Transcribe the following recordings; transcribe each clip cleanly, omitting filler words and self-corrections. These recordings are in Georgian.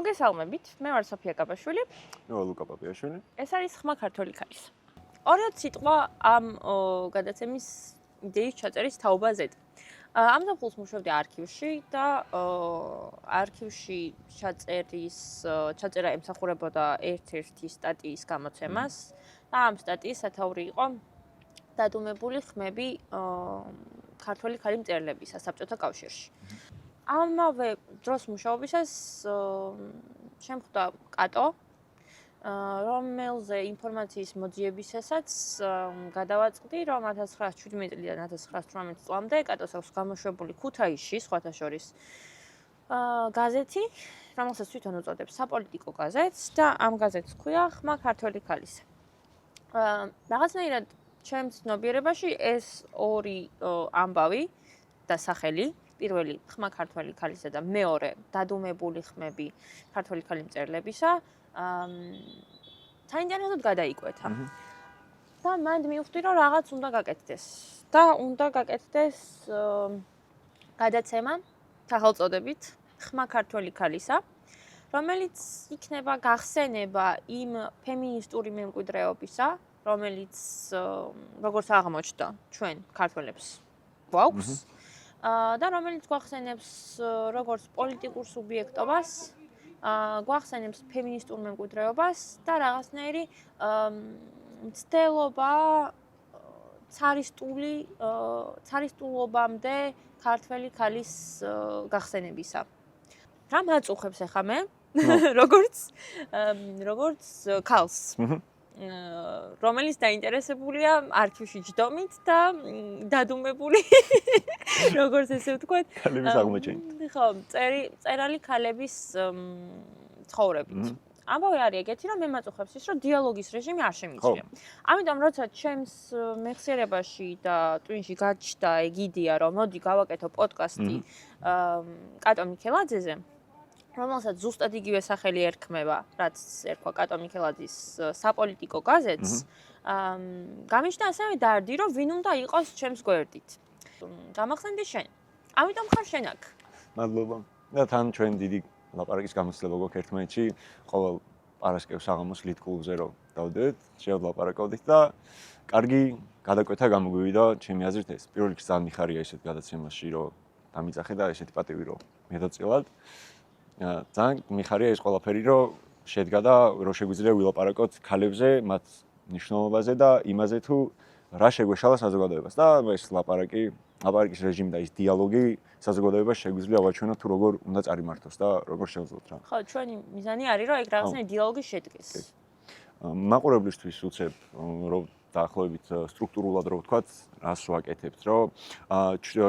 მოგესალმებით, მე ვარ სოფია კაბაშვილი. მე ვარ ლუკა პაპიაშვილი. ეს არის ხმა ქართული ქალის. ორად სიტყვა ამ გადაცემის იდეის ჩაწერის თაობაზე. ამ ზაფხულს მუშაობდი არქივში და არქივში ჩაწერა ემსახურებოდა ერთ-ერთი სტატიის გამოცემას და ამ სტატიის სათაური იყო დადუმებული ხმები ქართული ქალი მწერლებისა საბჭოთა კავშირში. ამავე დროს მუშაობისას შემხვდა კატო, რომელზე ინფორმაციის მოძიებისასაც გადავაწყდი, რომ 1917 წლიდან 1918 წლამდე კატოს აქვს გამოშვებული ქუთაისში, სხვათა შორის გაზეთი, რომელსაც თვითონ უწოდებს საპოლიტიკო გაზეთს და ამ გაზეთს ჰქვია ხმა ქართული ქალისა. რაღაცნაირად ჩემს ცნობიერებაში ეს ორი ამბავი და სახელი პირველი ხმა ქართული ქალისა და მეორე დადუმებული ხმები ქართული ქალი მწერლებისა საინტერესოდ გადაიკვეთა. და მანდ მივხვდი, რომ რაღაც უნდა გაკეთდეს. და უნდა გაკეთდეს გადაცემა სახელწოდებით ხმა ქართული ქალისა, რომელიც იქნება გახსენება იმ ფემინისტური მემკვიდრეობისა, რომელიც როგორც აღმოჩნდა ჩვენ ქართველებს გვაქვს. და რომელიც გვახსენებს როგორც პოლიტიკურ სუბიექტობას, გვახსენებს ფემინისტურ მემკვიდრეობას და რაღაცნაირი მცდელობა ცარისტულობამდე ქართველი ქალის გახსენებისა. რა მაწუხებს ახლა მე? როგორც ქალს. რომელიც დაინტერესებულია არქივში ჯდომით და დადუმებული როგორც ესე ვთქვათ ქალების აღმოჩენით. ხო, წერალი ქალების ცხოვრებით. ამბავი არის ეგეთი, რომ მე მაწუხებს ის, რომ დიალოგის რეჟიმი არ შემიძლია. ამიტომ როცა ჩემს მეხსიერებაში და ტვინში გაჩნდა ეგ იდეა, რომ მოდი გავაკეთო პოდკასტი კატო მიქელაძეზე, რომელსაც ზუსტად იგივე სახელი ერქმევა, რაც ერქვა კატო მიქელაძის საპოლიტიკო გაზეთს, გამიჩნდა ასევე დარდი, რომ ვინ უნდა იყოს ჩემს გვერდით. გამახსენდი შენ. ამიტომ ხარ შენ აქ. მადლობა. და თან ჩვენ დიდი ლაპარაკის გამოცდილება გვაქვს ერთმანეთში, ყოველ პარასკევს საღამოს ლიტ-კლუბზე რომ დავდეთ, შევლაპარაკავდით და კარგი გადაკვეთა გამოგვივიდა ჩემი აზრით ეს. პირველ რიგში ძალიან მიხარია ესეთ გადაცემაში, რომ დამიწახე და ესეთი პატივი რომ მედაწილად. ძალიან მიხარია ეს ყველაფერი, რომ შედგა და რომ შეგვიძლია ვილაპარაკოთ ქალებზე, მათ მნიშვნელობაზე და იმაზე თუ რა შეგვეშალა საზოგადოებას და ეს ლაპარაკის რეჟიმი და ის დიალოგი საზოგადოებას შეგვიძლია ავაჩვენოთ თუ როგორ უნდა წარიმართოს და როგორ შევძლოთ რა. ხო, ჩვენი მიზანი არის რომ ეგ რაღაცნაირი დიალოგი შედგეს. მაყურებლისთვის ვუცებ რომ დაახლოებით სტრუქტურულად რო ვთქვათ, რას ვაკეთებთ, რომ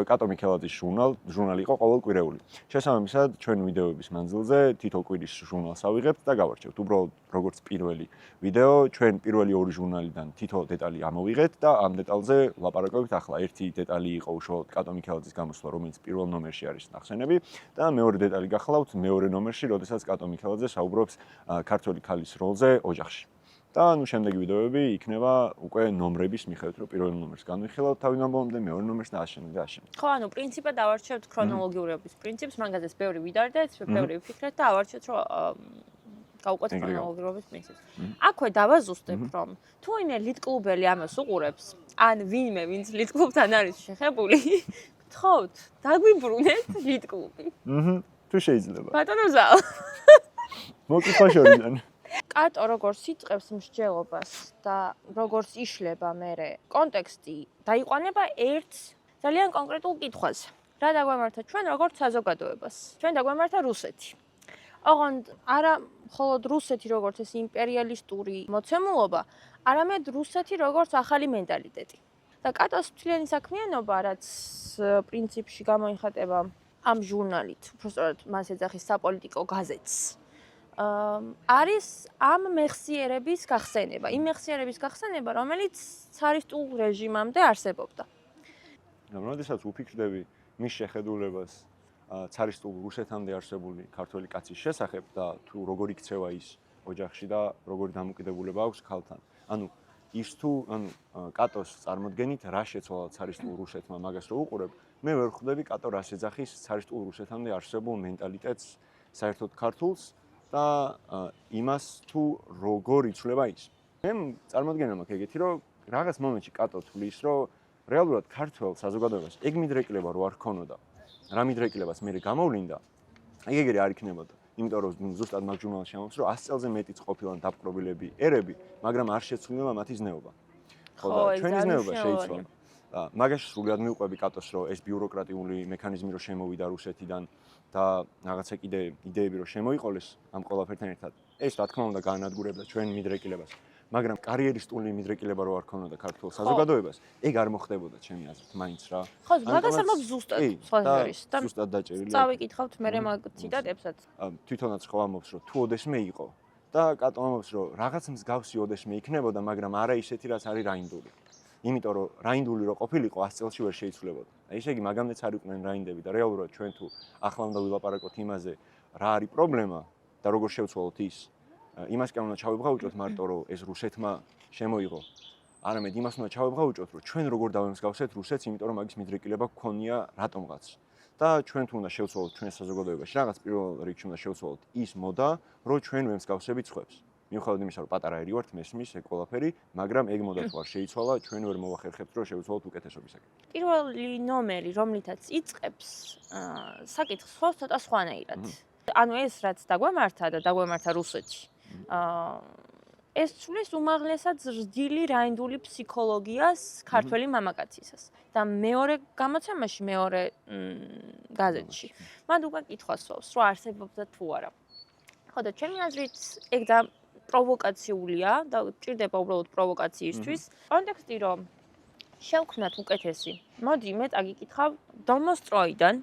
კატო მიქელაძის ჟურნალი იყო ყოველკვირეული. შესაბამისად, ჩვენ ვიდეოების მანძილზე თითო კვირის ჟურნალს ავიღებთ და გავარჩევთ. უბრალოდ როგორც პირველი ვიდეო, ჩვენ პირველი ორი ჟურნალიდან თითო დეტალი ამოვიღეთ და ამ დეტალზე ვლაპარაკობთ. ახლა ერთი დეტალი იყო უშუალოდ კატო მიქელაძის გამოსვლა, რომელიც პირველ ნომერში არის ნახსენები და მეორე დეტალი გახლავთ მეორე ნომერში, როდესაც კატო მიქელაძე საუბრობს ქართული ქალის როლზე ოჯახში. და შემდეგი ვიდეოები იქნება უკვე ნომრების მიხედვით, რომ პირველ ნომერს განვიხილავთ თავი ნომრამდე, მეორე ნომერს და ასე. ხო, პრინციპად ავარჩევთ ქრონოლოგიურობის პრინციპს, მაგაზეც ბევრი ვიდარდეთ, ბევრი ვფიქრეთ და ავარჩევთ, რომ გავუკვეთ ქრონოლოგიურობის პრინციპს. აქვე დავაზუსტებ, რომ თუ ვინმე ლიტ-კლუბელი ამას უყურებს, ან ვინმე, ვინც ლიტ-კლუბთან არის შეხებული, გთხოვთ, დაგვიბრუნეთ ლიტ-კლუბი. თუ შეიძლება. ბატონო ზალ. მოკითხვა შორიდან. კატო როგორც იწყებს მსჯელობას და როგორც იშლება მერე კონტექსტი დაიყვანება ერთ ძალიან კონკრეტულ კითხვაზე. რა დაგვემართა ჩვენ როგორც საზოგადოებას? ჩვენ დაგვემართა რუსეთი. ოღონდ არა მხოლოდ რუსეთი როგორც ეს იმპერიალისტური მოცემულობა, არამედ რუსეთი როგორც ახალი მენტალიტეტი. და კატოს თლიანი საქმიანობა, რაც პრინციპში გამოიხატება ამ ჟურნალით, უბრალოდ მას ეძახის საპოლიტიკო გაზეთს. არის ამ მეხსიერების გახსენება, იმ მეხსიერების გახსენება, რომელიც ცარისტულ რეჟიმამდე არსებობდა. როდესაც ვფიქრდები მის შეხედულებას ცარისტულ რუსეთამდე არსებული ქართველი კაცის შესახებ და თუ როგორ იქცევა ის ოჯახში და როგორი დამოკიდებულება აქვს ქალთან. ის თუ კატოს წარმოდგენით რა შეცვალა ცარისტულ რუსეთმა მაგას რო უყურებ, მე ვერ ხვდები კატო რას ეძახის ცარისტულ რუსეთამდე არსებულ მენტალიტეტს საერთოდ ქართულს და იმას თუ როგორ იცვლება ის. მე წარმოადგენა მაქვს ეგეთი, რომ რაღაც მომენტში კატო თulis, რომ რეალურად ქართულ საზოგადოებას ეგ მიდრეკილება რო არ ქონოდა, რა მიდრეკილებას მე გამოვლინდა, ეგ არ იქნებოდა. იმიტომ რომ ზუსტად მაგ ჟურნალში ამბობს, რომ 100 წელზე მეტიც ყოფილან დაპყრობილები ერები, მაგრამ არ შეცვლილა მათი ზნეობა. ხო და ჩვენი ზნეობა შეიცვალა. მაგაში სრულად მივყვები კატოს, რომ ეს ბიუროკრატიული მექანიზმი რო შემოვიდა რუსეთიდან და რაღაცა კიდე იდეები რო შემოიყოლეს ამ ყველაფერთან ერთად. ეს რა თქმა უნდა გაანადგურებდა ჩვენ მიდრეკილებას. მაგრამ კარიერისტული მიდრეკილება რო არ ქონოდა ქართულ საზოგადოებას, ეგ არ მოხდებოდა ჩემი აზრით, მაინც რა. ხო, მაგას არ მაქვს ზუსტად სხვა ზერის და ზუსტად დაჭერილი. წავიკითხავთ მე მაგ ციტატებსაც. თვითონაც ხო ამბობს, რომ თუ ოდესმე იყო და კატო ამბობს, რომ რაღაც მსგავსი ოდესმე იქნებოდა, მაგრამ არა ისეთი, რაც არის რაინდული. იმიტომ რომ რაინდული რო ყოფილიყო 100 წელში ვერ შეიცვლებოდა. ესე იგი მაგამდეც არ იყვნენ რაინდები და რეალურად ჩვენ თუ ახლა უნდა ვილაპარაკოთ იმაზე, რა არის პრობლემა და როგორ შევცვალოთ ის, იმასკენ უნდა ჩავიბღავჭოთ მარტო რომ ეს რუსეთმა შემოიღო. არამედ იმას უნდა ჩავიბღავჭოთ, რომ ჩვენ როგორ დავემსგავსეთ რუსეთს, იმიტომ რომ მაგის მიდრეკილება გქონია რატომღაც. და ჩვენ თუ უნდა შევცვალოთ ჩვენ საზოგადოებაში რაღაც პირველ რიგში უნდა შევცვალოთ ის მოდა, რომ ჩვენ ვემსგავსებით სხვებს. მიუხედავად იმისა, რომ პატარა ერი ვართ, მესმის ეგ ყველაფერი, მაგრამ ეგ მოდა თუ არ შეიცვალა, ჩვენ ვერ მოვახერხებთ, რომ შევცვალოთ უკეთესობისაკენ. პირველი ნომერი, რომლითაც იწყებს საკითხს ხავს ცოტა სხვანაირად. ანუ ეს რაც დაგვემართა და დაგვემართა რუსეთში. ეს ცulis უმაღლესად ზრდილი რაინდული ფსიქოლოგიას ქართველი მამაკაცისას. და მეორე გამოცემაში, მეორე გაზეთში. მან უკვე კითხვა სვავს, რომ არსებობდა თუ არა. ხო და ჩემი აზრით ეგ და პროვოკაციულია და ჭირდება უბრალოდ პროვოკაციისთვის. კონტექსტი რომ შევქმნათ უკეთესი. მოდი მე წაგიკითხავ დომოსტროიდან.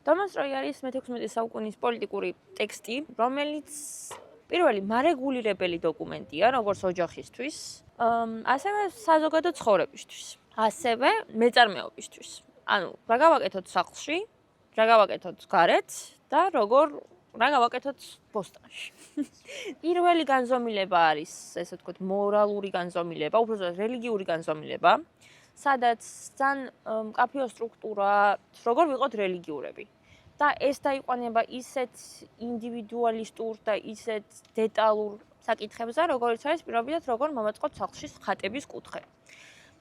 დომოსტროი არის მე-16 საუკუნის პოლიტიკური ტექსტი, რომელიც პირველი მარეგულირებელი დოკუმენტია, როგორც ოჯახისთვის, ასევე საზოგადო ცხოვრებისთვის, ასევე მეწარმეობისთვის. ანუ რა გავაკეთოთ სახლში, რა გავაკეთოთ გარეთ და რა გავაკეთოთ ბოსტონში. პირველი განზომილება არის, ესე ვთქვათ, მორალური განზომილება, უბრალოდ რელიგიური განზომილება, სადაც ძალიან მკაფიო სტრუქტურა, როგორ ვიყოთ რელიგიურები. და ეს დაიყვანება ისეთ ინდივიდუალისტურ და ისეთ დეტალურ საკითხებზე, როგორც არის პირობითად როგორ მომაწყოთ სახლში ხატების კუთხე.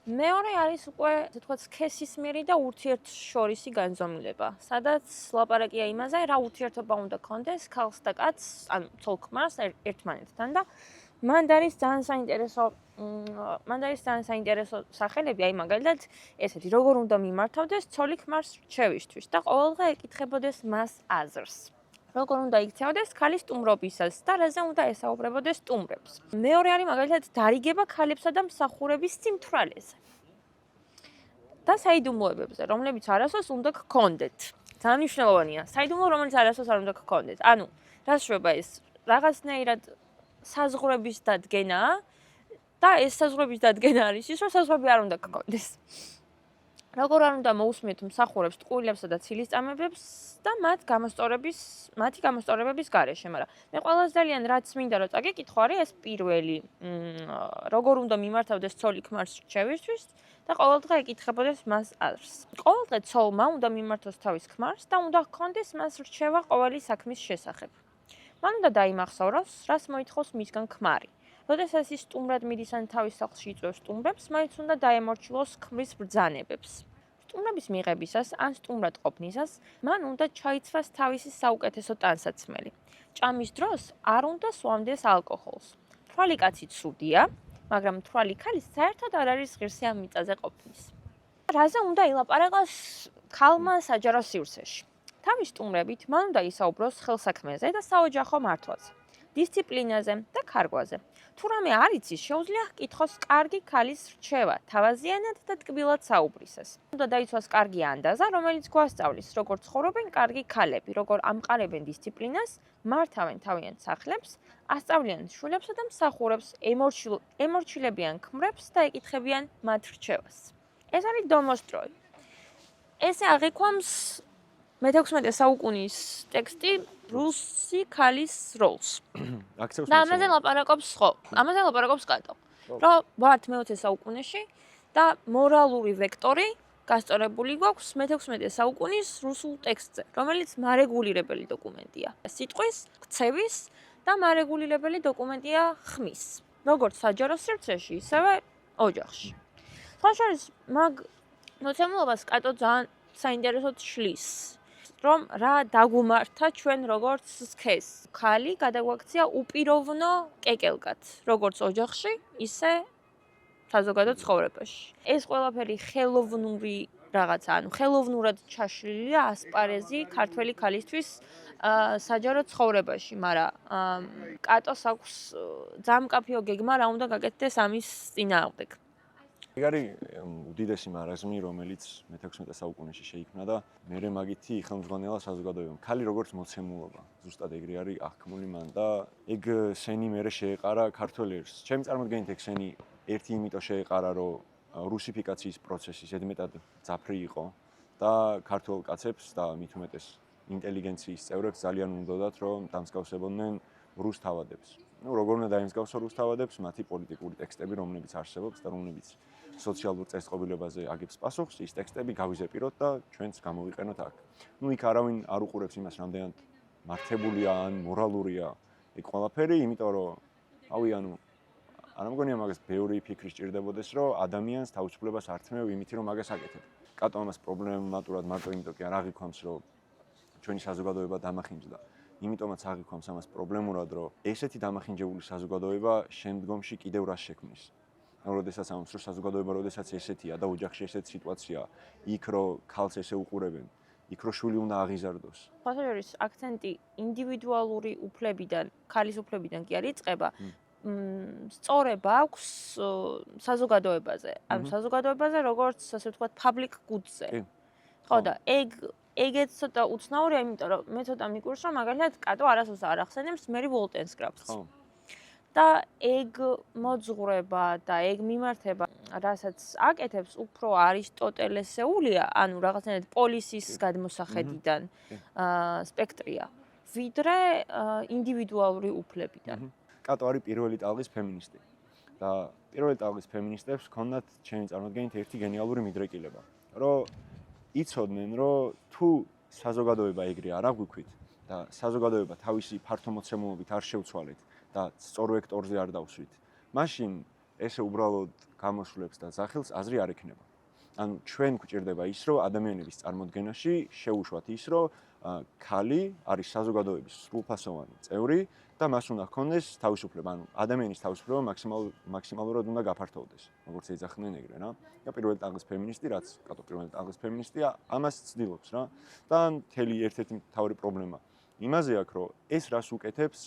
მეორე არის უკვე, ასე ვთქვათ, სქესისმიერი და ურთიერთშორისი განზომილება, სადაც ლაპარაკია იმაზე, რა ურთიერთობა უნდა გქონდეს ქალს და კაცს, ანუ ცოლ-ქმარს ერთმანეთთან და მან არის ძალიან საინტერესო სახელები, აი მაგალითად, ესეთი, როგორ უნდა მიმართავდეს ცოლი-ქმარს რჩევისთვის და ყოველდღე ეკითხებოდეს მას აზრს. როგორ უნდა იქცეოდეს ქალის სტუმრობისას და რაზე უნდა ესაუბრებოდეს სტუმრებს. მეორე არის მაგალითად დარიგება ქალებსა და მსახურების სიმთვრალეზე. და საიდუმლოებებზე, რომლებიც არასოს უნდა გქონდეთ. ძალიან მნიშვნელოვანია. საიდუმლო, რომელიც არასოს არ უნდა გქონდეთ. ანუ, რა შეება ეს რაღაცნაირად საზღვრების დადგენაა და ეს საზღვრების დადგენა არის ის, რომ საზღვრები არ უნდა გქონდეს. როგორ არ უნდა მოусმიეთ მსახურებს, ტყუილებსა და ცილისწამებებს და მათი გამოსწორებების გარეშე, მაგრამ მე ყველაზე ძალიან რაც მინდა რომ წაგიკითხო არის ეს პირველი, როგორ უნდა მიმართავდეს ცოლი-ქმარს რჩევისთვის და ყოველდღე ეკითხებოდეს მას აზრს. ყოველდღე ცოლმა უნდა მიმართოს თავის ქმარს და უნდა ჰქონდეს მას რჩევა ყოველი საქმის შესახებ. მან უნდა დაიმახსოვროს, რას მოითხოვს მისგან ქმარი. როდესაც ის სტუმრად მიდის ან თავის სახლში იწვევს სტუმრებს, მაინც უნდა დაემორჩილოს ქმრის ბრძანებებს. სტუმრების მიღებისას ან სტუმრად ყოფნისას, მან უნდა ჩაიცვას თავისი საუკეთესო ტანსაცმელი. ჭამის დროს არ უნდა სვამდეს ალკოჰოლს. მთვალი კაცი ცუდია, მაგრამ მთვალი ქალი საერთოდ არ არის ღირსი ამ მიწაზე ყოფნის. რაზე უნდა ილაპარაკოს ქალმა საჯარო სივრცეში? თავის სტუმრებით მან უნდა ისაუბროს ხელსაქმეზე და საოჯახო მართვაზე, დისციპლინაზე და ქარგვაზე. თუ რამე არ იცის, შეუძლია ჰკითხოს კარგი ქალის რჩევა, თავაზიანად და ტკბილად საუბრისას. უნდა დაიცვას კარგი ანდაზა, რომელიც გვასწავლის, როგორ ცხოვრობენ კარგი ქალები, როგორ ამყარებენ დისციპლინას, მართავენ თავიანთ სახლებს, ასწავლიან შვილებსა და მსახურებს, ემორჩილებიან ქმრებს და ეკითხებიან მათ რჩევას. ეს არის დომოსტროი. ესე აღიქვამს მე-16 საუკუნის ტექსტი რუსი ქალის როლს. და ამაზე ლაპარაკობს კატო. რომ ვართ მე-20 საუკუნეში და მორალური ვექტორი გასწორებული გვაქვს მე-16 საუკუნის რუსულ ტექსტზე, რომელიც მარეგულირებელი დოკუმენტია. სიტყვის, ქცევის და მარეგულირებელი დოკუმენტია ხმის. როგორც საჯარო სივრცეში, ისევე ოჯახში. სხვა შორის მაგ მოცემულობას კატო ძალიან საინტერესოდ შლის, რომ რა დაგუმართა ჩვენ როგორც სქეს. ხალი გადაგვაქცია უპიროვნო კეკელკად, როგორც ოჯახში, ისე საზოგადო ცხოვრებაში. ეს ყველაფერი ხელოვნური რაღაცა, ანუ ხელოვნურად ჩაშლილია ასპარეზი ქართველი ქალისთვის საჯარო ცხოვრებაში, მაგრამ კატოს აქვს ძალიან მკაფიო გეგმა რა უნდა გაკეთდეს ამის წინააღმდეგ. ეგ არის უდიდესი მარაზმი, რომელიც მე-16 საუკუნეში შეიქმნა და მერე მაგითი ხელმძღვანელა საზოგადოებამ. ქალი როგორც მოცემულობა, ზუსტად ეგრე არის აღქმული მან და ეგ სენი მერე შეეყარა ქართველ ერს. ჩემი წარმოდგენით ეგ სენი ერთი იმიტომ შეეყარა, რომ რუსიფიკაციის პროცესი ზედმეტად ძაფრი იყო და ქართველ კაცებს და მით უმეტეს ინტელიგენციის წევრებს ძალიან უნდოდათ, რომ დამსგავსებოდნენ რუს თავადებს. როგორ უნდა დაიმსგავსო რუს თავადებს, მათი პოლიტიკური ტექსტები, რომლებიც არსებობს და რომლებიც სოციალურ წესწყობილებაზე აგებს პასუხს, ის ტექსტები გავიზეპიროთ და ჩვენც გამოვიყენოთ აქ. იქ არავინ არ უყურებს იმას, რამდენად მართებულია ან მორალურია ეგ ყველაფერი, იმიტომ რომ არ მგონია მაგას ბევრი ფიქრი სჭირდებოდეს, რომ ადამიანს თავისუფლებას არ თმევ იმით, რომ მაგას აკეთებ. კატო ამას პრობლემატურად მარტო იმიტომ კი არ აღიქვამს, რომ ჩვენი საზოგადოება დამახინჯდა. იმიტომაც აღიქვამს ამას პრობლემურად, რომ ესეთი დამახინჯებული საზოგადოება შემდგომში კიდევ რას შექმნის. როდესაც ამას რომ საზოგადოება როდესაც ესეთია და ოჯახში ესეთი სიტუაციაა, იქ რომ ქალს ესე უყურებენ, იქ რომ შვილი უნდა აღიზარდოს. სხვა შორის აქცენტი ინდივიდუალური უფლებიდან, ქალის უფლებიდან კი არ იწყება. სწორება აქვს საზოგადოებაზე. ანუ საზოგადოებაზე როგორც ასე ვთქვათ public goods-ზე. ხო და ეგეც ცოტა უცნაურია, იმიტომ რომ მე ცოტა მიკვირს, რომ მაგალითად კატო არასდროს არ ახსენებს მერი ვოლტენსკრაფტს. და ეგ მოძღვრება და ეგ მიმართება, რასაც აკეთებს, უფრო არისტოტელესეულია, ანუ რაღაცნაირად პოლისის გადმოსახედიდან სპექტრია, ვიდრე ინდივიდუალური უფლებიდან. კატო არის პირველი ტალღის ფემინისტი. და პირველი ტალღის ფემინისტებს ჰქონდათ ჩემი წარმოდგენით ერთი გენიალური მიდრეკილება, რომ იცოდნენ, რომ თუ საზოგადოება ეგრე არ აღვიქვით და საზოგადოება თავისი ფართომოცემულობით არ შევცვალეთ და სწორ ვექტორზე არ დავსვით, მაშინ ესე უბრალოდ გამოსვლებს და ზახილს აზრი არ ექნება. ანუ ჩვენ გვჭირდება ის, რომ ადამიანების წარმოდგენაში შევუშვათ ის, რომ ქალი არის საზოგადოების სრულფასოვანი წევრი და მას უნდა ჰქონდეს თავისუფლება, ანუ ადამიანის თავისუფლება მაქსიმალურად უნდა გაფართოვდეს, როგორც ეძახდნენ ეგრე, რა. და პირველი ტალღის ფემინისტი, რაც კატო პირველი ტალღის ფემინისტია, ამას ცდილობს, რა. და მთელი ერთ-ერთი მთავარი პრობლემა იმაზე აქვს, რომ ეს რას უკეთებს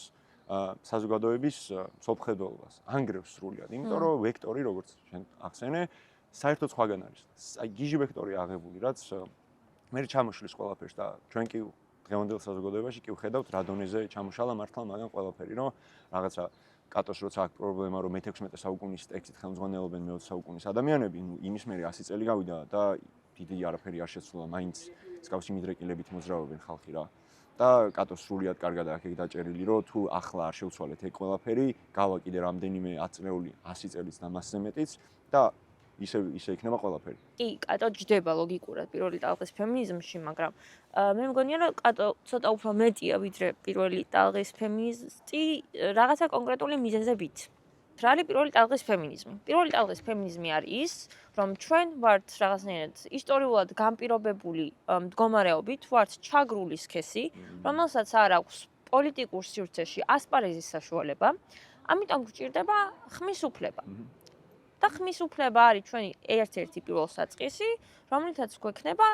საზოგადოების მსოფლმხედველობას, ანგრევს სრულად, იმიტომ რომ ვექტორი, როგორც შენ ახსენე, საერთოდ სხვაგან არის. აი გიჟი ვექტორი აღებული, რაც მე ჩამოშლის ყველაფერს და ჩვენ კი დღევანდელ საზოგადოებაში კი ვხედავთ რა დონეზე ჩამოშალა მართლა მაგან ყველაფერი, რომ რაღაცა კატოს როცა აქვს პრობლემა, რომ მე-16 საუკუნის ტექსტით ხელმძღვანელობენ მე-20 საუკუნის ადამიანები, იმის მერე 100 წელი გავიდა და დიდი არაფერი არ შეცვლა, მაინც მსგავსი მიდრეკილებით მოძრაობენ ხალხი რა. და კატოს სრულიად კარგად აქვს ეგ დაჭერილი, რომ თუ ახლა არ შევცვალეთ ეგ ყველაფერი, გავა კიდე რამდენიმე 10 წლეული, 100 წელიც და მასზე მეტიც და ისე იქნება ყველაფერი. კი, კატო ჯდება ლოგიკურად პირველი ტალღის ფემინიზმში, მაგრამ მე მგონია, რომ კატო ცოტა უფრო მეტია, ვიდრე პირველი ტალღის ფემინისტი რაღაცა კონკრეტული მიზეზებით. რა არის პირველი ტალღის ფემინიზმი? პირველი ტალღის ფემინიზმი არის ის, რომ ჩვენ ვართ რაღაცნაირად ისტორიულად განპირობებული მდგომარეობით, ვართ ჩაგრული სქესი, რომელსაც არ აქვს პოლიტიკურ სივრცეში ასპარეზის საშუალება, ამიტომ გვჭირდება ხმის უფლება. და ხმის უფლება არის ჩვენი ერთ-ერთი პირველ საწყისი, რომლითაც გვექნება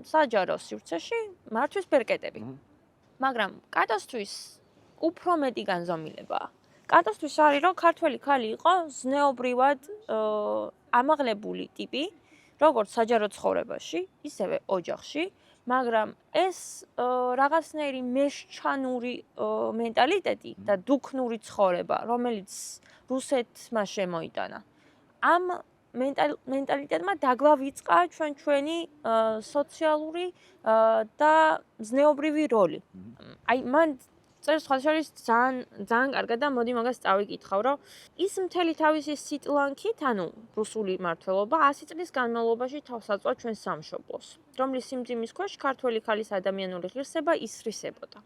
საჯარო სივრცეში მართვის ბერკეტები. მაგრამ კატოსთვის უფრო მეტი განზომილებაა. კატოსთვის არის, რომ ქართველი ქალი იყო ზნეობრივად ამაღლებული ტიპი, როგორც საჯარო ცხოვრებაში, ისევე ოჯახში, მაგრამ ეს რაღაცნაირი მეშჩანური მენტალიტეტი და დუქნური ცხოვრება, რომელიც რუსეთმა შემოიტანა, ამ მენტალიტეტმა დაგვავიწყა ჩვენი სოციალური და ზნეობრივი როლი. აი მან წერს სხვა შორის ძალიან კარგად და მოდი მაგას წავიკითხავ, რომ ის მთელი თავისი სიტლანქით, ანუ რუსული მმართველობა 100 წლის განმავლობაში თავს აწვა ჩვენ სამშობლოს, რომლის სიმძიმის ქვეშ ქართველი ქალის ადამიანური ღირსება ისრისებოდა.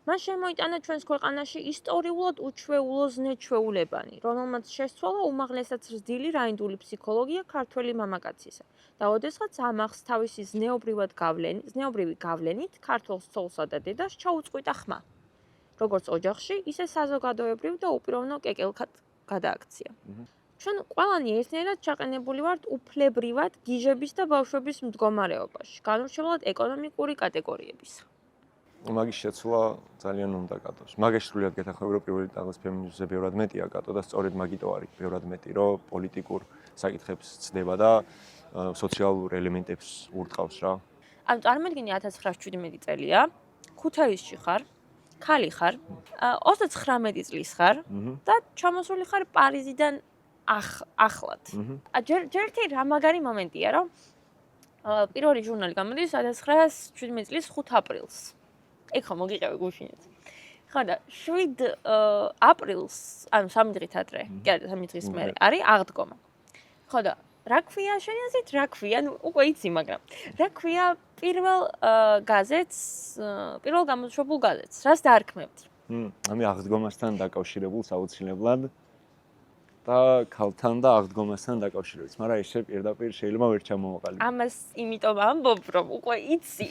მან შემოიტანა ჩვენს ქვეყანაში ისტორიულად უჩვეულო ზნე-ჩვეულებანი, რომელმაც შესცვალა უმაღლესად ზრდილი რაინდული ფსიქოლოგია ქართველი მამაკაცისა და ოდესღაც ამახს თავისი ზნეობრივი გავლენით ქართველ ცოლსა და დედას ჩაუწყვიტა ხმა, როგორც ოჯახში, ისე საზოგადოებრივ და უპიროვნო კეკელქად გადააქცია. ჩვენ ყველანი ერთნაირად ჩაყენებული ვართ უფლებრივად გიჟების და ბავშვების მდგომარეობაში, განურჩევლად ეკონომიკური კატეგორიებისა. მაგის შეცვლა ძალიან უნდა გატოს. მაგას სრულად გეთახმები, რომ პირველი ტაღის ფემინიზმზე ბევრად მეტია გატო და სწორედ მაგიტო არის ბევრად მეტი, რომ პოლიტიკურ საკითხებს ცდება და სოციალურ ელემენტებს ურტყავს რა. ანუ წარმოიდგინე 1917 წელია, ქუთაისში ხარ, ქალი ხარ, 39 წლის ხარ და ჩამოსული ხარ პარიზიდან ახლად. ჯერ ერთი რა მაგარი მომენტია, რომ პირველი ჟურნალი გამოდის 1917 წლის 5 აპრილს. ეგ ხო მოგიყევი გუშინაც. ხო და 7 აპრილს, ანუ 3 დღით ადრე, კი არა 3 დღის მერე არის აღდგომა. ხო და რა ქვია შენი აზრით, რა ქვია, ну უკვე იცი, მაგრამ რა ქვია პირველ გაზეთს, პირველ გამოშვებულ გაზეთს, რას დაარქმევთ? ამი აღდგომასთან დაკავშირებულ საოცილებლად და ქალთან და აღდგომასთან დაკავშირებით, მაგრამ ესე პირდაპირ შეიძლება ვერ ჩამოვაყალიბო. ამას იმიტომ ამბობ, რომ უკვე იცი,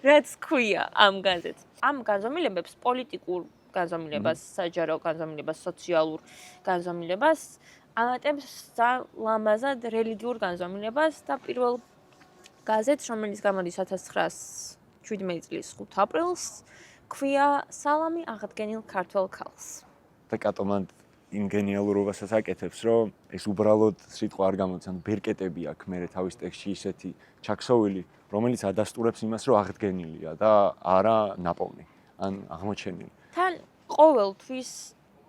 რაც ქვია ამ გაზეთს. ამ განზომილებებს, პოლიტიკურ განზომილებას, საჯარო განზომილებას, სოციალურ განზომილებას ამატებს ძალიან ლამაზად რელიგიურ განზომილებას და პირველ გაზეთს, რომელიც გამოდის 1917 წლის 5 აპრილს, ქვია სალამი აღდგენილ ქართველ ქალს. და კატომან იმ გენიალურობასაც აკეთებს, რომ ეს უბრალოდ სიტყვა არ გამოდის, ანუ ბერკეტები აქვს მე თავის ტექსტში ისეთი ჩაქსოვილი, რომელიც ადასტურებს იმას, რომ აღდგენილია და არა ნაპოვნი, ან აღმოჩენილი. თან ყოველთვის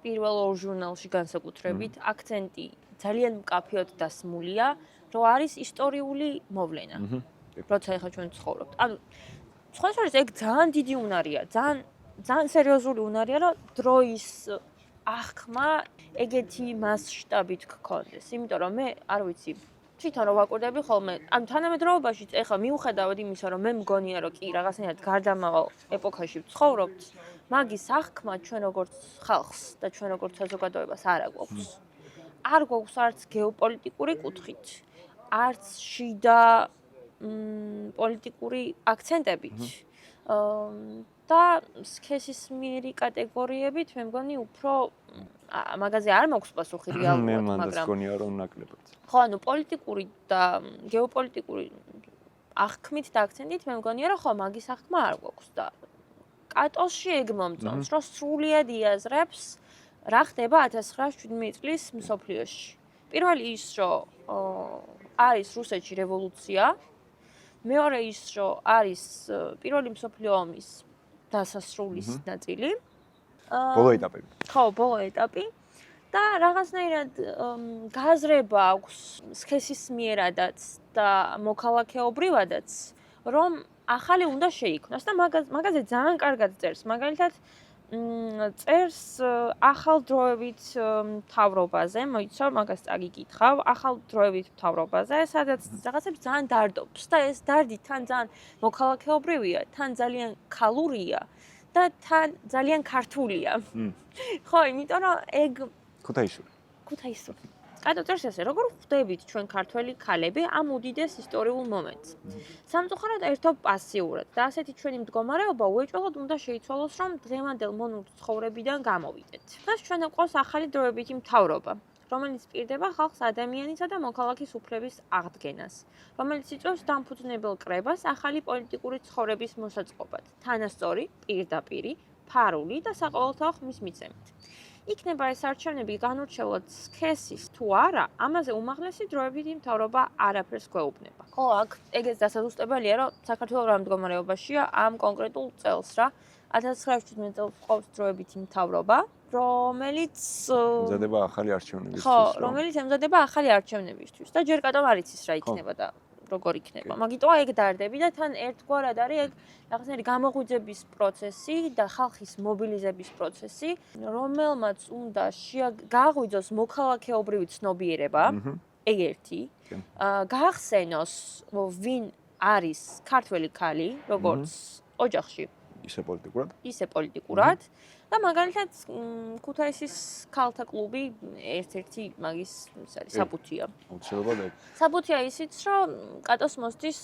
პირველ ორ ჟურნალში განსაკუთრებით აქცენტი ძალიან მკაფიოდ დასმულია, რომ არის ისტორიული მოვლენა. როცა ეხლა ჩვენ ცხოვრობთ. ანუ სხვა შორის ეგ ძალიან დიდი უნარია, ძალიან სერიოზული უნარია, რომ დროის აღქმა ეგეთი მასშტაბით გქონდეს. იმიტომ რომ მე არ ვიცი, თვითონ რო ვაკვირდები ხოლმე, ანუ თანამედროვეობაშიც ეხლა მიუხედავად იმისა, რომ მე მგონია, რომ კი რაღაცნაირად გარდამავალ ეპოქაში ვცხოვრობთ, მაგის აღქმა ჩვენ როგორც ხალხს და ჩვენ როგორც საზოგადოებას არ აგვაქვს. არ გვაქვს არც გეოპოლიტიკური კუთხით, არც შიდა პოლიტიკური აქცენტებით. და სქესისმიერი კატეგორიებით მე მგონი უფრო მაგაზე არ მაქვს პასუხი რეალურად, მე მანდ გონია რომ ნაკლებად. ხო, ანუ პოლიტიკური და გეოპოლიტიკური აღქმით და აქცენტით მე მგონია რომ ხო მაგის აღქმა არ გვაქვს და კატოსში ეგ მომწონს, რომ სრულიად იაზრებს რა ხდება 1917 წლის მსოფლიოში. პირველი ის, რომ არის რუსეთში რევოლუცია, მეორე ის, რომ არის პირველი მსოფლიო ომის დასასრულის ნაწილი. ბოლო ეტაპები. ხო, ბოლო ეტაპი. და რაღაცნაირად გაზრება აქვს სქესისმიერადაც და მოქალაქეობრივადაც, რომ ახალი უნდა შეიქმნას და მაგაზე ძალიან კარგად წერს. მაგალითად, წერს ახალ დროებით მთავრობაზე, მოიცავ, მაგას წაგიკითხავ, ახალ დროებით მთავრობაზე, სადაც რაღაცებს ძალიან დარდობს და ეს დარდი თან ძალიან მოქალაქეობრივია, თან ძალიან ქალურია და თან ძალიან ქართულია. ხო, იმიტომ რომ ეგ ქუთაისური. კატო წერს ესე, როგორ ხვდებით ჩვენ ქართველი ქალები ამ უდიდეს ისტორიულ მომენტს. სამწუხაროდ ერთობ პასიურად და ასეთი ჩვენი მდგომარეობა უეჭველად უნდა შეიცვალოს, რომ დღევანდელ მონურ ცხოვრებიდან გამოვიდეთ. მას ჩვენ გვყავს ახალი დროებითი მთავრობა, რომელიც პირდება ხალხს ადამიანისა და მოქალაქის უფლების აღდგენას, რომელიც იწვევს დამფუძნებელ კრებას ახალი პოლიტიკური ცხოვრების მოსაწყობად, თანასწორი, პირდაპირი, ფარული და საყოველთაო ხმის მიცემით. იქნება ეს არჩევნები განურჩევლად სქესის თუ არა, ამაზე უმაღლესი დროებითი მთავრობა არაფერს გვეუბნება. ხო, აქ ეგეც დასაზუსტებელია, რომ საქართველოს რა მდგომარეობაშია ამ კონკრეტულ წელს რა. 1917 წელს ყავს დროებითი მთავრობა, რომელიც ემზადება ახალი არჩევნებისთვის. ხო, რომელიც ემზადება ახალი არჩევნებისთვის და ჯერ კატომ არ იცის რა იქნება და როგორ იქნება. მაგიტოა ეგ დარდები და თან ერთგვარად არის ეგ რაღაცნაირი გამოღვიძების პროცესი და ხალხის მობილიზების პროცესი, რომელმაც უნდა გააღვიძოს მოქალაქეობრივი ცნობიერება, ეგ ერთი, გაახსენოს, ვინ არის ქართველი ქალი, როგორც ოჯახში ისე პოლიტიკურად. ისე პოლიტიკურად და მაგალითად ქუთაისის ქალთა კლუბი ერთ-ერთი მაგის საბუთია. აუცილებლად ეგ. საბუთია ისიც, რომ კატოს მოსდის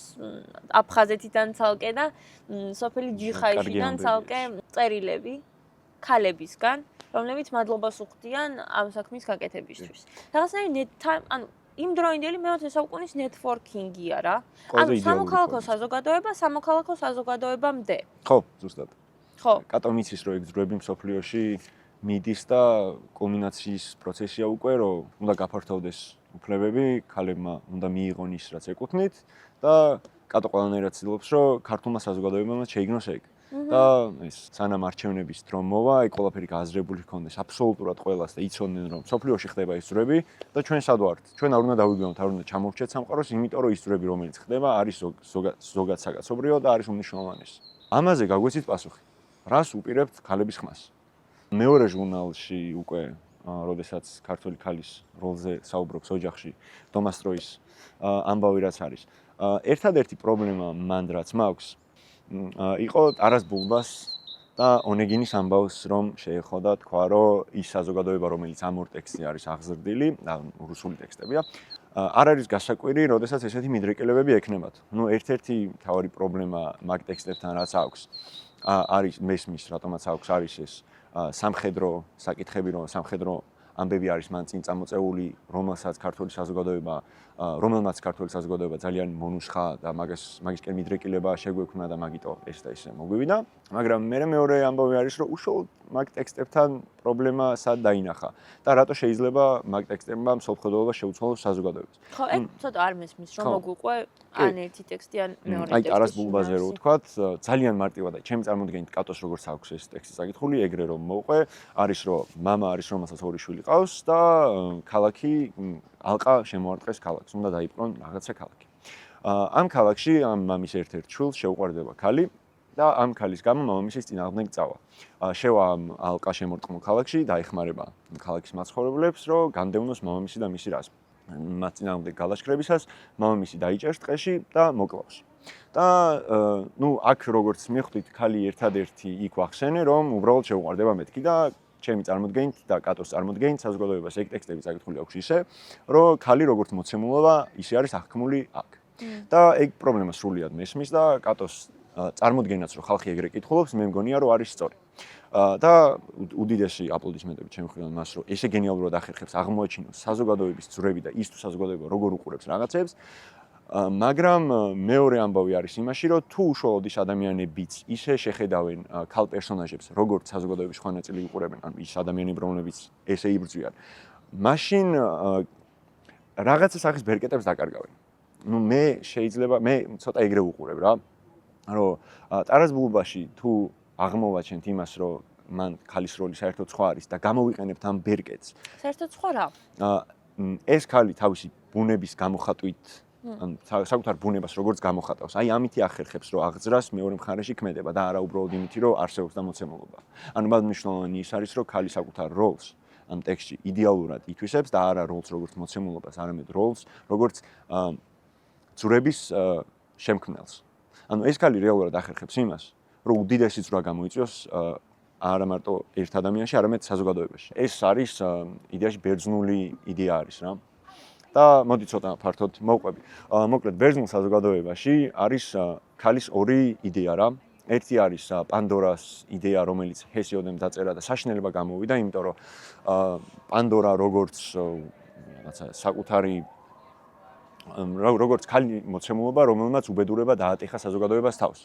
აფხაზეთიდან ცალკე და სოფელი ჯიხაიშიდან ცალკე წერილები ქალებისგან, რომლებიც მადლობას უხდიან ამ საქმის გაკეთებისთვის. რაღაცნაირი იმ დროინდელი მე-20 საუკუნის ნეტვორკინგია რა. ანუ სამოქალაქო საზოგადოებამდე. ხო, ზუსტად. ხო. კატო მიცის რომ ეგ ძროები მსოფლიოში მიდის და კულმინაციის პროცესია უკვე რომ უნდა გაფართოვდეს უფლებები, ქალებმა უნდა მიიღონ ის რაც ეკუთვნით და კატო ყველანაირად ცდილობს რომ ქართულმა საზოგადოებამ შეიგნოს ეგ. და ეს სანამ არჩევნების დრო მოვა, ეგ ყველაფერი გააზრებული ჰქონდეს აბსოლუტურად ყველას და იცოდნენ რომ მსოფლიოში ხდება ის ძროები და ჩვენ სად ვართ? ჩვენ არ უნდა დავიგონოთ, არ უნდა ჩამოვრჩეთ სამყაროს, იმიტომ რომ ის ძროები რომელიც ხდება არის ზოგად საკაცობრიო და არის უმნიშვნელოვანესი. ამაზე გაგვეცით პასუხი. რას უპირებთ ქალების ხმას? მეორე ჟურნალში უკვე როდესაც ქართველი ქალის როლზე საუბრობს ოჯახში დომასტროის ამბავი რაც არის. ერთადერთი პრობლემა მან რაც მაქვს იყო ტარას ბულბას და ონეგინის ამბავს რომ შეეხო და თქვა რომ ის საზოგადოება რომელიც ამ ორ ტექსტზე არის აღზრდილი, რუსული ტექსტებია, არ არის გასაკვირი, როდესაც ესეთი მიდრეკილებები ექნებათ. ნუ ერთ-ერთი მთავარი პრობლემა მაგ ტექსტებთან რაც აქვს არის მესმის რატომაც აქვს არის ეს სამხედრო საკითხები, რომ სამხედრო ამბები არის მან წინ წამოწეული, რომელმაც ქართული საზოგადოება ძალიან მონუსხა და მაგისკენ მიდრეკილება შეგვექმნა და მაგიტო ეს და ისე მოგვივიდა. მაგრამ მეორე ამბავი არის, რომ უშუალოდ მაგ ტექსტებთან პრობლემა სად დაინახა და რატო შეიძლება მაგ ტექსტებმა მსოფლმხედველობა შეუცვალოს საზოგადოებას. ხო, ეგ ცოტა არ მესმის, რომ მოგვიყვე ან ერთი ტექსტი ან მეორე ტექსტი. აი, ტარას ბულბაზე რო ვთქვათ, ძალიან მარტივად, აი, ჩემი წარმოდგენით კატოს როგორც აქვს ეს ტექსტი საკითხული, ეგრე რომ მოვყვე, არის რომ მამა არის რომელსაც ორი შვილი ყავს და ქალაქი ალყა შემოარტყეს ქალაქს, უნდა დაიპყრონ რაღაცა ქალაქი. ამ ქალაქში ამ მამის ერთ-ერთ შვილს შეუყვარდება ქალი და ამ ქალის გამო მამამისის წინააღმდეგ წავა. შევა ამ ალყა შემორტყმულ ქალაქში, დაეხმარება ქალაქის მაცხოვრებლებს, რომ განდევნოს მამამისი და მისი რაზმი. მათ წინააღმდეგ გალაშქრებისას მამამისი დაიჭერს ტყეში და მოკლავს. და აქ როგორც მიხვდით, ქალი ერთადერთი იქ ვახსენე, რომ უბრალოდ შეუყვარდება მეთქი და ჩემი წარმოდგენით და კატოს წარმოდგენით საზოგადოებას ეგ ტექსტები წაკითხული აქვს ისე, რომ ქალი როგორც მოცემულობა, ისე არის აღქმული აქ. და ეგ პრობლემა სრულიად მესმის და კატოს წარმოდგენაც რომ ხალხი ეგრე კითხულობს, მე მგონია რომ არის სწორი. და უდიდესი აპლოდისმენტები ჩემი მხრიდან მას რომ ესე გენიალურად ახერხებს აღმოაჩინოს საზოგადოების ძვრები და ის თუ საზოგადოება როგორ უყურებს რაღაცებს. მაგრამ მეორე ამბავი არის იმაში, რომ თუ უშუალოდ ის ადამიანებიც ისე შეხედავენ ქალ პერსონაჟებს, როგორც საზოგადოების სხვა ნაწილი უყურებენ, ანუ ის ადამიანები, რომლებიც ესე იბრძვიან, მაშინ რაღაცა სახის ბერკეტებს დაკარგავენ. მე ცოტა ეგრე უყურებ რა, რომ ტარას ბულბაში თუ აღმოვაჩენთ იმას, რომ მან ქალის როლი საერთოდ სხვა არის და გამოვიყენებთ ამ ბერკეტს. საერთოდ სხვა რა? ეს ქალი თავისი ბუნების გამოხატვით საკუთარ ბუნებას როგორც გამოხატავს. აი ამითი ახერხებს, რომ აღძრას მეორე მხარეში ქმედება და არა უბრალოდ იმითი, რომ არსებობს და მოცემულობა. ანუ მნიშვნელოვანი ის არის, რომ ქალი საკუთარ როლს ამ ტექსტში იდეალურად ითვისებს და არა როლს როგორც მოცემულობას, არამედ როლს როგორც ძვრების შემქმნელს. ანუ ეს ქალი რეალურად ახერხებს იმას, რომ უდიდესი ძვრა გამოიწვიოს არა მარტო ერთ ადამიანში, არამედ საზოგადოებაში. ეს არის იდეაში ბერძნული იდეა არის რა. და მოდი ცოტა ფართოდ მოვყვები. მოკლედ ბერძნულ საზოგადოებაში არის ქალის ორი იდეა რა. ერთი არის პანდორას იდეა, რომელიც ჰესიოდემ დაწერა და საშინელება გამოვიდა, იმიტომ რომ პანდორა როგორც საკუთარი როგორც ქალი მოცემულობა, რომელმაც უბედურება დაატეხა საზოგადოებას თავს.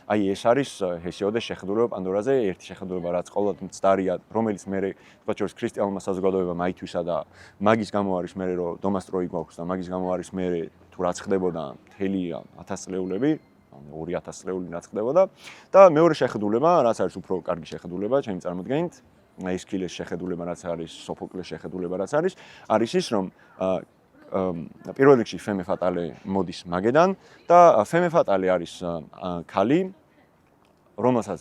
აი ეს არის ჰესიოდეს შეხედულება პანდორაზე, ერთი შეხედულება რაც ყოველდღე მცდარია, რომელიც მე თქვა შორს ქრისტიანულმა საზოგადოებამ აითვისა და მაგის გამო არის მე რომ დომასტროი გვაქვს და მაგის გამო არის მე თუ რაც ხდებოდა მთელი 1000 წლეულები, 2000 წლეული რაც ხდებოდა და მეორე შეხედულება, რაც არის უფრო კარგი შეხედულება, ჩემი წარმოდგენით, ესქილეს შეხედულება რაც არის, სოფოკლეს შეხედულება რაც არის ის რომ პირველ რიგში ფემე ფატალე მოდის მაგედან და ფემე ფატალე არის ქალი, რომელსაც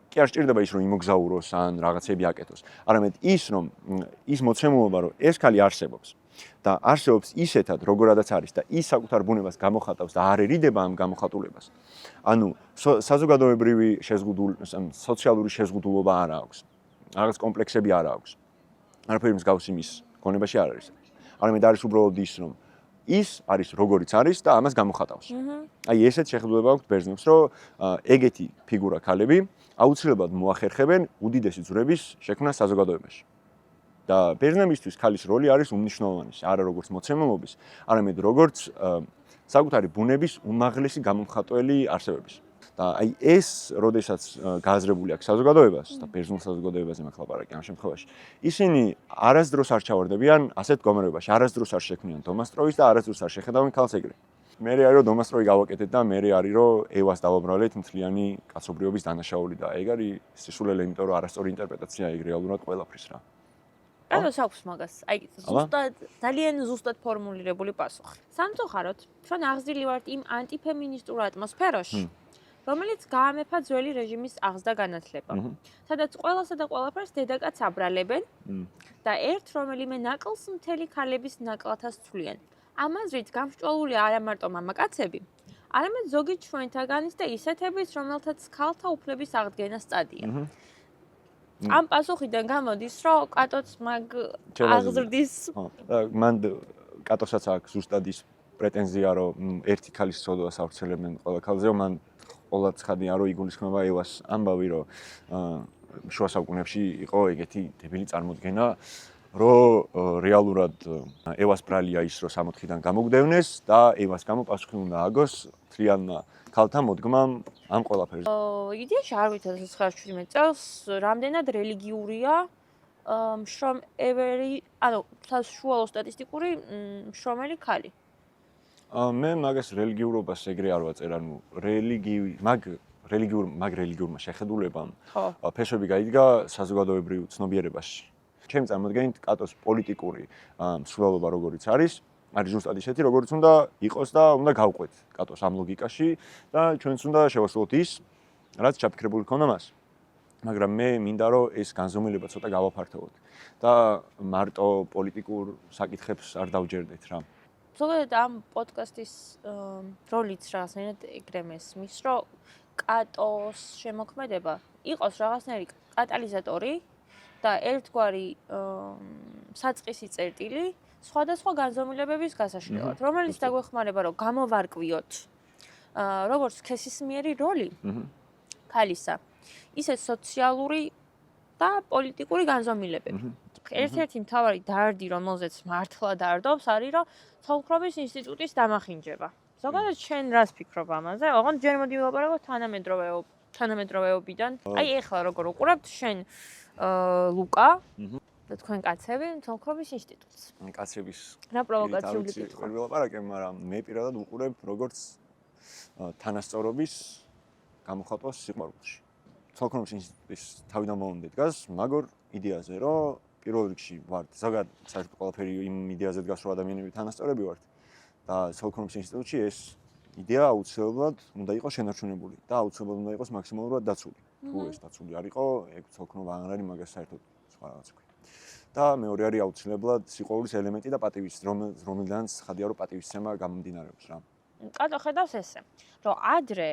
კი არ სჭირდება ის რომ იმოგზაუროს ან რაღაცები აკეთოს, არამედ ის რომ ის მოცემულობა რომ ეს ქალი არსებობს და არსებობს ისეთად, როგორადაც არის და ის საკუთარ ბუნებას გამოხატავს და არ ერიდება ამ გამოხატულებას. ანუ საზოგადოებრივი სოციალური შეზღუდულობა არ აქვს. რაღაც კომპლექსები არ აქვს. არაფერი მსგავსი მის გონებაში არ არის. არამედ არის უბრალოდ ის, რომ ის არის როგორიც არის და ამას გამოხატავს. აი ესეთ შეხედულება აქვს ბერძნებს, რომ ეგეთი ფიგურა ქალები აუცილებლად მოახერხებენ უდიდესი ძვრების შექმნას საზოგადოებაში. და ბერძნებისთვის ქალის როლი არის უმნიშვნელოვანესი, არა როგორც მოცემულობის, არამედ როგორც საკუთარი ბუნების უმაღლესი გამომხატველი არსებების. და აი ეს, როდესაც გააზრებული აქვს საზოგადოებას და ბერძნულ საზოგადოებაზე მართლა ლაპარაკი ამ შემთხვევაში, ისინი არასდროს არ ჩავარდებიან ასეთ მდგომარეობაში, არასდროს არ შექმნიან დომასტროვის და არასდროს არ შეხედავენ ქალს ეგრე. მე არის რომ დომასტროვი გავაკეთეთ და მე არის რომ ევას დავაბრალეთ მთლიანი კაცობრიობის დანაშაული და ეგ არის სისულელე, იმიტომ რომ არასწორი ინტერპრეტაცია ეგ რეალურად ყველაფრის რა. ანუ საქვს მაგას, აი ზუსტად ძალიან ზუსტად ფორმულირებული პასუხი. სამწუხაროდ, ჩვენ აღზრდილი ვართ იმ ანტიფემინისტურ ატმოსფეროში, რომელიც გაამეფა ძველი რეჟიმის აღზრდა განათლება. სადაც ყველასა და ყველაფერს დედაკაც აბრალებენ და ერთ რომელიმე ნაკლს მთელი ქალების ნაკლათას ცვლიან. ამაზრით გამსჭვალულია არა მარტო მამაკაცები, არამედ ზოგი ჩვენთაგანის და ისეთების, რომელთაც ქალთა უფლების აღდგენა სტადია. ამ პასუხიდან გამოდის, რომ კატოც მაგ აღზრდის მან კატოსაც აქვს ზუსტად ის პრეტენზია, რომ ერთი ქალის ცოდვას ავრცელებენ ყველა ქალზე, მან ყველა ცხადია, რომ იგულისხმება ევას ამბავი, რომ შუა საუკუნეებში იყო ეგეთი დებილი წარმოდგენა, რომ რეალურად ევას ბრალია ის, რომ 60-დან გამოგვდევნეს და ევას გამო პასუხი უნდა აგოს მთლიანმა ქალთა მოდგმამ ამ ყველაფერზე. იდეაში არ ვიცი 1917 წელს რამდენად რელიგიურია მშრომელი, ანუ საშუალო სტატისტიკური მშრომელი ქალი. მე მაგას რელიგიურობას ეგრე არ ვაწერ, ანუ რელიგიურმა შეხედულებამ ფესვები გაიდგა საზოგადოებრივ ცნობიერებაში. ჩემი წარმოდგენით კატოს პოლიტიკური მსვლელობა როგორიც არის ზუსტად ისეთი, როგორც უნდა იყოს და უნდა გავყვეთ კატოს ამ ლოგიკაში და ჩვენც უნდა შევასრულოთ ის, რაც ჩაფიქრებული ქონდა მას. მაგრამ მე მინდა რომ ეს განზომილება ცოტა გავაფართოვოთ და მარტო პოლიტიკურ საკითხებს არ დავჯერდეთ რა. ზოგადად ამ პოდკასტის როლიც რაღაცნაირად ეგრე მესმის, რომ კატოს შემოქმედება იყოს რაღაცნაირი კატალიზატორი და ერთგვარი საწყისი წერტილი სხვადასხვა განზომილებების გასაშლელად, რომელიც დაგვეხმარება, რომ გამოვარკვიოთ როგორც სქესისმიერი როლი ქალისა, ისე სოციალური და პოლიტიკური განზომილებები. ერთ-ერთი მთავარი დარდი, რომელზეც მართლა დარდობს, არის რომ ცოლქრობის ინსტიტუტის დამახინჯება. ზოგადად შენ რას ფიქრობ ამაზე? ოღონდ ჯერ მოდი ვილაპარაკოთ თანამედროვეობიდან. აი ეხლა როგორ უყურებთ შენ ლუკა და თქვენ კაცები ცოლქრობის ინსტიტუტს. კაცების რა პროვოკაციული კითხვა. ვერ ვილაპარაკე, მაგრამ მე პირადად უყურებ როგორც თანასწორობის გამოხატვას სიყვარულში. ცოლქრობის ინსტიტუტის თავიდან მომდე დგას მაგორ იდეაზე, რომ პირველ რიგში ვართ ზოგადად საერთოდ ყველაფერი იმ იდეაზე დგას, რომ ადამიანები თანასწორები ვართ და ცოლქრობის ინსტიტუტში ეს იდეა აუცილებლად უნდა იყოს შენარჩუნებული და აუცილებლად უნდა იყოს მაქსიმალურად დაცული. თუ ეს დაცული არ იყო, ეგ ცოლქრობა არ არის მაგას საერთოდ სხვა რაღაც ქვია. და მეორე არის აუცილებლად სიყვარულის ელემენტი და პატივის, რომელიდანაც ხადია რომ პატივისცემა გამომდინარეობს რა. კატო ხედავს ესე, რომ ადრე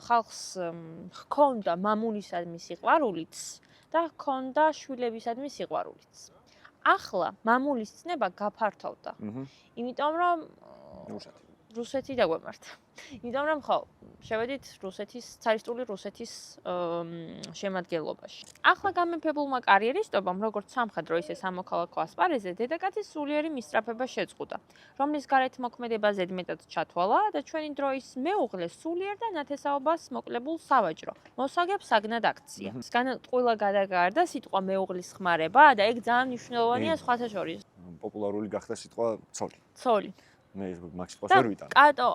ხალხს ჰქონდა მამულისადმი სიყვარულიც და ჰქონდა შვილებისადმი სიყვარულიც. ახლა მამულის ცნება გაფართოვდა. იმიტომ რომ რუსეთი დაგვემართა. იმიტომ რომ ხო, შევედით ცარისტული რუსეთის შემადგენლობაში. ახლა გამეფებულმა კარიერისტობამ, როგორც სამხედრო, ისე სამოქალაქო ასპარეზზე, დედაკაცის სულიერი მისწრაფება შეწყვიტა, რომლის გარეთ მოქმედება ზედმეტად ჩათვალა და ჩვენი დროის მეუღლე სულიერ და ნათესაობას მოკლებულ სავაჭრო მოსაგებს საგნად აქცია. განატყვილა გადაგარდა სიტყვა მეუღლის ხმარება და ეგ ძალიან მნიშვნელოვანია სხვათა შორის. პოპულარული გახდა სიტყვა ცოლი. ცოლი. მე მაგ სიტყვას ვერ ვიტან. კატო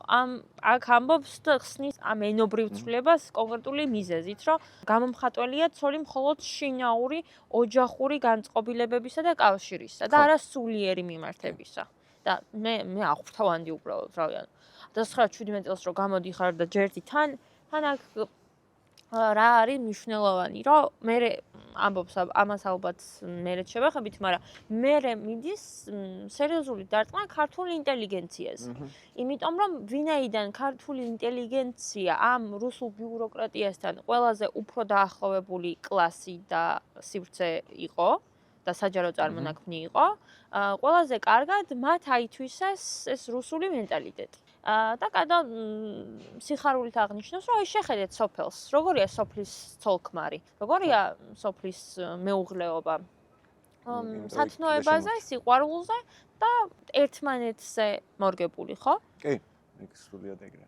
აქ ამბობს და ხსნის ამ ენობრივ ცვლილებას კონკრეტული მიზეზით, რომ გამომხატველია ცოლი მხოლოდ შინაური, ოჯახური განწყობილებებისა და კავშირისა და არა სულიერი მიმართებისა. და მე აღვთავანდი უბრალოდ, რავი, 1917 წელს რო გამოდიხარ და ჯერთი თან აქ რა არის მნიშვნელოვანი, რომ მე ამბობს ამას ალბათ მერე შევახებით, მაგრამ მე მიდის სერიოზული დარტყმა ქართული ინტელიგენციაზე. იმიტომ რომ ვინაიდან ქართული ინტელიგენცია ამ რუსულ ბიუროკრატიასთან ყველაზე უფრო დაახლოვებული კლასი და სივრცე იყო და საჯარო წარმონაქმნი იყო, ყველაზე კარგად მათ აითვისეს ეს რუსული მენტალიტეტი. და კადო სიხარულით აღნიშნავს, რომ აი შეხედეთ სოფელს, როგორია სოფლის ცოლქმარი, როგორია სოფლის მეუღლეობა. სათნოებაზე, სიყვარულზე და ერთმანეთზე მორგებული, ხო? კი, ეგ სრულიად ეგრე.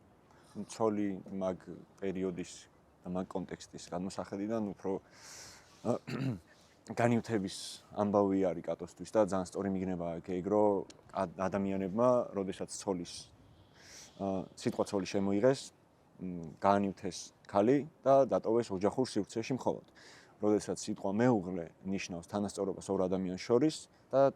ცოლი მაგ პერიოდის და მაგ კონტექსტის გადმოსახედიდან უფრო განივთების ამბავი არის კატოსთვის და ძალიან სწორი მიგნება ეგ რომ ადამიანებმა, როდესაც ცოლის სიტყვა ცოლი შემოიღეს, განივთეს ქალი და დატოვეს ოჯახურ სივრცეში მხოლოდ. როდესაც სიტყვა მეუღლე ნიშნავს თანასწორობას ორ ადამიანს შორის და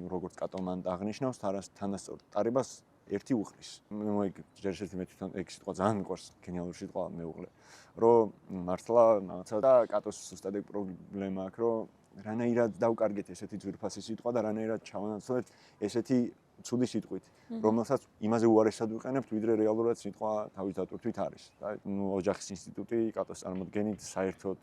როგორც კატომან აღნიშნავს, თანასწორ ტარებას ერთი უყრის. მე ჯერ ერთი მე თვითონ ეგ სიტყვა ძალიან მიყვარს, გენიალური სიტყვა მეუღლე. რომ მართლა რაღაცა და კატოს ზუსტად ეგ პრობლემა აქვს, რომ რანაირად დავკარგეთ ესეთი ძვირფასი სიტყვა და რანაირად ჩავანაცვლეთ ესეთი ცუდი სიტყვით, რომელსაც იმაზე უარესად ვიყენებთ, ვიდრე რეალურად სიტყვა თავის დატვირთვით არის. და ოჯახის ინსტიტუტი კატოს წარმოდგენით საერთოდ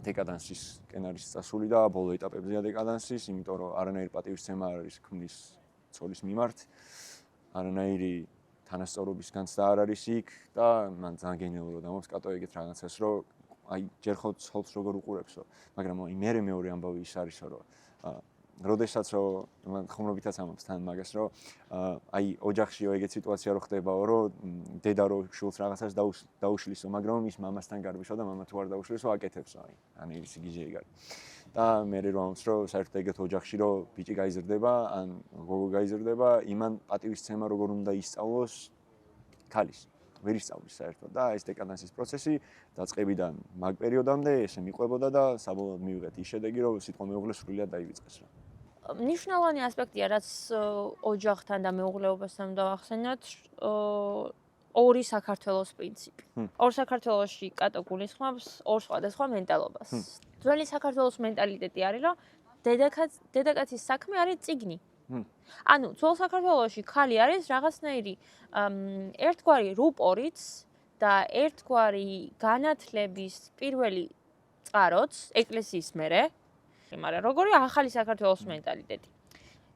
დეკადანსის კენარის წასული და ბოლო ეტაპებზეა დეკადანსის, იმიტომ რომ არანაირი პატივისცემა არ არის ქმნის ცოლის მიმართ, არანაირი თანასწორობის განცდა არ არის იქ და მან ძალიან გენიალურად ამბობს კატო ეგეთ რაღაცას, რომ აი ჯერ ხო ცოლს როგორ უყურებსო, მაგრამ აი მეორე ამბავი ის არისო, რომ როდესაც რომ ხუმრობითაც ამბობს თან მაგას, რომ აი ოჯახშიო ეგეთ სიტუაცია რო ხდებაო, რომ დედა რო შულს რაღაცას დაუშლისო, მაგრამ ის მამასთან გარბისო და მამა თუ არ დაუშლისო, აკეთებსო, აი რანაირი სიგიჟე ეგ არის. და მე რომ ამბობს, რომ საერთოდ ეგეთ ოჯახში რო ბიჭი გაიზრდება, ან გოგო გაიზრდება, იმან პატივისცემა როგორ უნდა ისწავლოს ქალის. ვერ ისწავლის საერთოდ და ეს დეკადანსის პროცესი დაწყებიდან მაგ პერიოდამდე ესე მიყვებოდა და საბოლოოდ მივიღეთ ის შედეგი, რომ სიტყვა მეუღლე სრულიად დაივიწყეს რა. მნიშვნელოვანი ასპექტია, რაც ოჯახთან და მეუღლეობასთან დავახსენოთ, ორი საქართველოს პრინციპი. ორ საქართველოში კატო გულისხმობს ორ სხვადასხვა მენტალობას. ძველი საქართველოს მენტალიტეტი არის, რომ დედაკაცის საქმე არის წიგნი. ანუ ძველ საქართველოში ქალი არის რაღაცნაირი ერთგვარი რუპორიც და ერთგვარი განათლების პირველი წყაროც ეკლესიის მერე, მაგრამ როგორი ახალი საქართველოს მენტალიტეტი.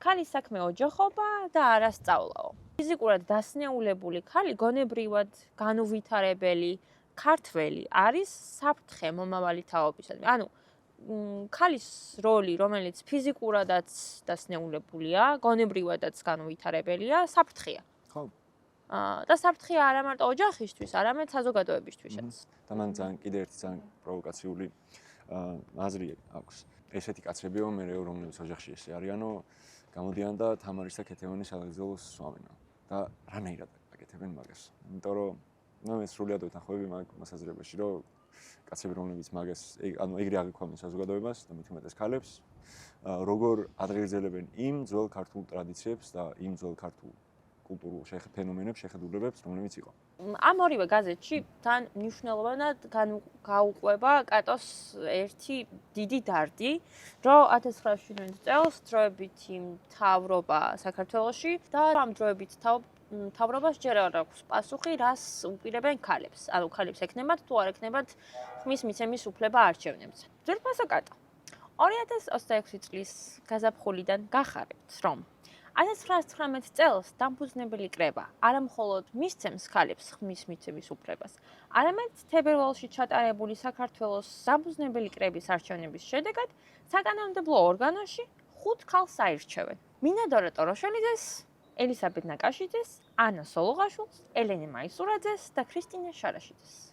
ქალის საქმე ოჯახობა და არა სწავლაო. ფიზიკურად დასნეულებული ქალი გონებრივად განუვითარებელი ქართველი არის საფრთხე მომავალი თაობისადმი. ანუ ქალის როლი, რომელიც ფიზიკურადაც დასნეულებულია, გონებრივადაც განუვითარებელია, საფრთხეა. ხო. და საფრთხეა არა მარტო ოჯახისთვის, არამედ საზოგადოებისთვისაც. და მან ძალიან კიდე ერთი ძალიან პროვოკაციული აზრი აქვს. ესეთი კაცებიო მე რომლებიც ოჯახში ესე არიანო, გამოდიან და თამარის და ქეთევანის საგრძელოს სვამენო. და რანაირად აკეთებენ მაგას. იმიტომ რომ მე სრულიად ვეთანხმები მაგ მოსაზრებაში, რომ კაცები რომლებიც მაგას ანუ ეგრე აღიქვამენ საზოგადოებას და მით უმეტეს ქალებს, როგორ აღგრძელებენ იმ ძველ ქართულ ტრადიციებს და იმ ძველ ქართულ კულტურულ ფენომენებს, შეხედულებებს, რომლებიც იყო. ამ ორივე გაზეთში თან მნიშვნელოვნად გაუყვება კატოს ერთი დიდი დარდი, რომ 1907 წელს დროებითი მთავრობა საქართველოში და ამ დროებით მთავრობას ჯერ არ აქვს პასუხი, რას უპირებენ ქალებს. ანუ ქალებს ეკნებათ თუ არ ეკნებათ ხმის მიცემის უფლება არჩევნებზე. ძვირფასო კატო 2026 წლის გაზაფხულიდან გახარებთ, რომ 1919 წელს დამფუძნებელი კრება არა მხოლოდ მისცემს ქალებს ხმის მიცემის უფლებას, არამედ თებერვალში ჩატარებული საქართველოს დამფუძნებელი კრების არჩევნების შედეგად საკანონმდებლო ორგანოში 5 ქალს აირჩევენ. მინადორა ტოროშელიძეს, ელისაბედ ნაკაშიძეს, ანა სოლოღაშვილს, ელენე მაისურაძეს და ქრისტინე შარაშიძეს.